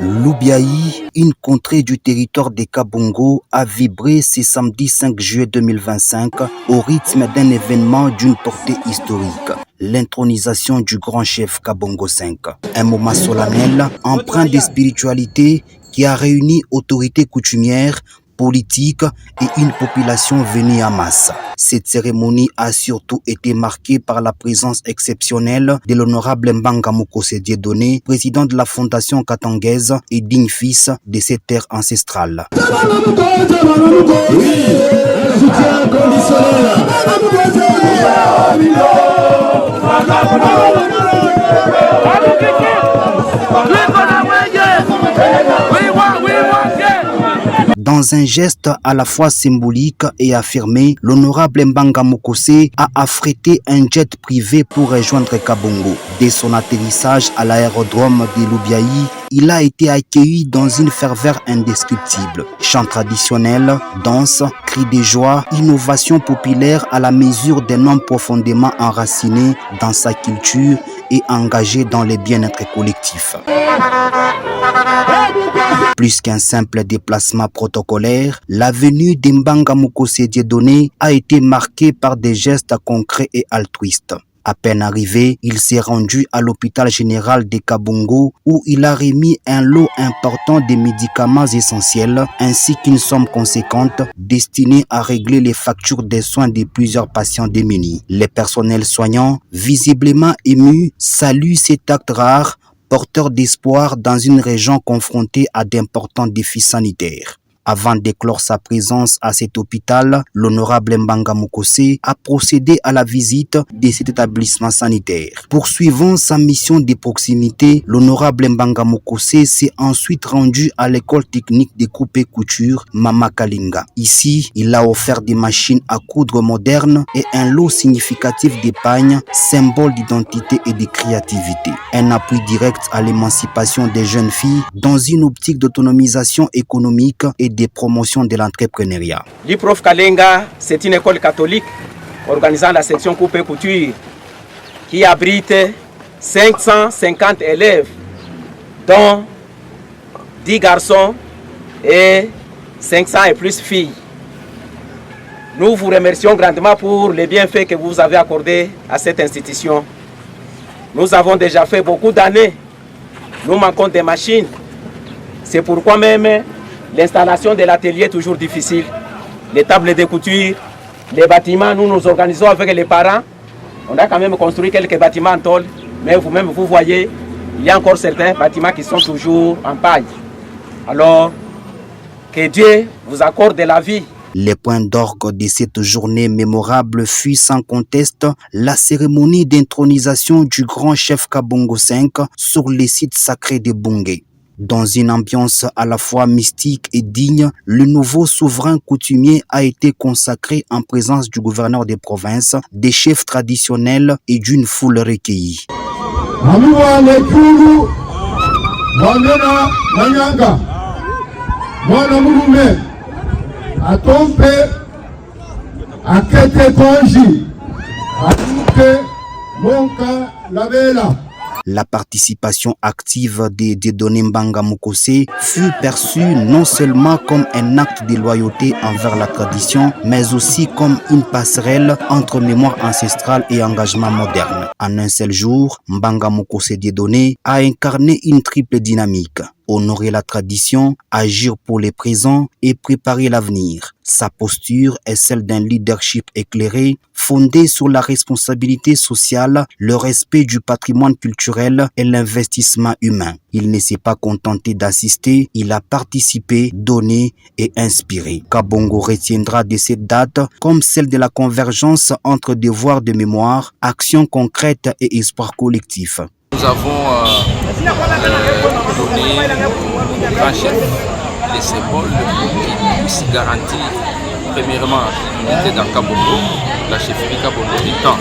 Loubiaï, une contrée du territoire des Kabongo, a vibré ce samedi 5 juillet 2025 au rythme d'un événement d'une portée historique. L'intronisation du grand chef Kabongo 5. Un moment solennel, empreint de spiritualité qui a réuni autorités coutumières, politiques et une population venue en masse. Cette cérémonie a surtout été marquée par la présence exceptionnelle de l'honorable Mbanga Mukose Dieudonné, président de la Fondation katangaise et digne fils de cette terre ancestrale. Dans un geste à la fois symbolique et affirmé, l'honorable Mbanga Mukose a affrété un jet privé pour rejoindre Kabongo. Dès son atterrissage à l'aérodrome de Loubiaï, il a été accueilli dans une ferveur indescriptible. Chants traditionnels, danse, cris de joie, innovation populaire à la mesure d'un homme profondément enraciné dans sa culture et engagé dans le bien-être collectif. Plus qu'un simple déplacement protocolaire, la venue d'Mbanga Mukose Dieudonné a été marquée par des gestes concrets et altruistes. À peine arrivé, il s'est rendu à l'hôpital général de Kabongo où il a remis un lot important de médicaments essentiels ainsi qu'une somme conséquente destinée à régler les factures des soins de plusieurs patients démunis. Les personnels soignants, visiblement émus, saluent cet acte rare, porteur d'espoir dans une région confrontée à d'importants défis sanitaires. Avant d'éclore sa présence à cet hôpital, l'honorable Mbanga Mukose a procédé à la visite de cet établissement sanitaire. Poursuivant sa mission de proximité, l'honorable Mbanga Mukose s'est ensuite rendu à l'école technique de coupe et couture Mama Kalinga. Ici, il a offert des machines à coudre modernes et un lot significatif d'épargne, symbole d'identité et de créativité. Un appui direct à l'émancipation des jeunes filles dans une optique d'autonomisation économique et des promotions de l'entrepreneuriat. L'IPROF Kalinga, c'est une école catholique organisant la section coupe et couture qui abrite 550 élèves, dont 10 garçons et 500 et plus filles. Nous vous remercions grandement pour les bienfaits que vous avez accordés à cette institution. Nous avons déjà fait beaucoup d'années. Nous manquons des machines. C'est pourquoi même l'installation de l'atelier est toujours difficile. Les tables de couture, les bâtiments, nous nous organisons avec les parents. On a quand même construit quelques bâtiments en tôle, mais vous-même, vous voyez, il y a encore certains bâtiments qui sont toujours en paille. Alors, que Dieu vous accorde de la vie. Les points d'orgue de cette journée mémorable fut sans conteste la cérémonie d'intronisation du grand chef Kabongo 5 sur les sites sacrés de Bungé. Dans une ambiance à la fois mystique et digne, le nouveau souverain coutumier a été consacré en présence du gouverneur des provinces, des chefs traditionnels et d'une foule recueillie. La participation active de Dieudonné Mbanga Mukose fut perçue non seulement comme un acte de loyauté envers la tradition, mais aussi comme une passerelle entre mémoire ancestrale et engagement moderne. En un seul jour, Mbanga Mukose Dieudonné a incarné une triple dynamique. Honorer la tradition, agir pour les présents et préparer l'avenir. Sa posture est celle d'un leadership éclairé, fondé sur la responsabilité sociale, le respect du patrimoine culturel et l'investissement humain. Il ne s'est pas contenté d'assister, il a participé, donné et inspiré. Kabongo retiendra de cette date comme celle de la convergence entre devoir de mémoire, action concrète et espoir collectif. Nous avons donné au grand chef les symboles qui puissent garantir premièrement l'unité dans Kabongo, la chefferie Kabongo étant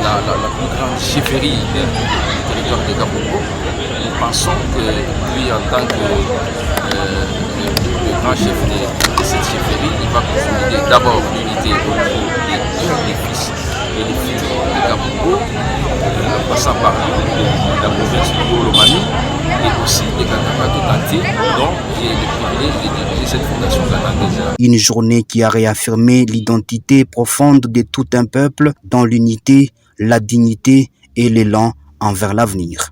la plus grande chefferie du territoire de Kabongo. Nous pensons que lui, en tant que le grand chef de cette chefferie, il va consolider d'abord l'unité au niveau des fils et les filles de Kabongo, passant par la province de Lomami, cette fondation ghanéenne. Une journée qui a réaffirmé l'identité profonde de tout un peuple dans l'unité, la dignité et l'élan envers l'avenir.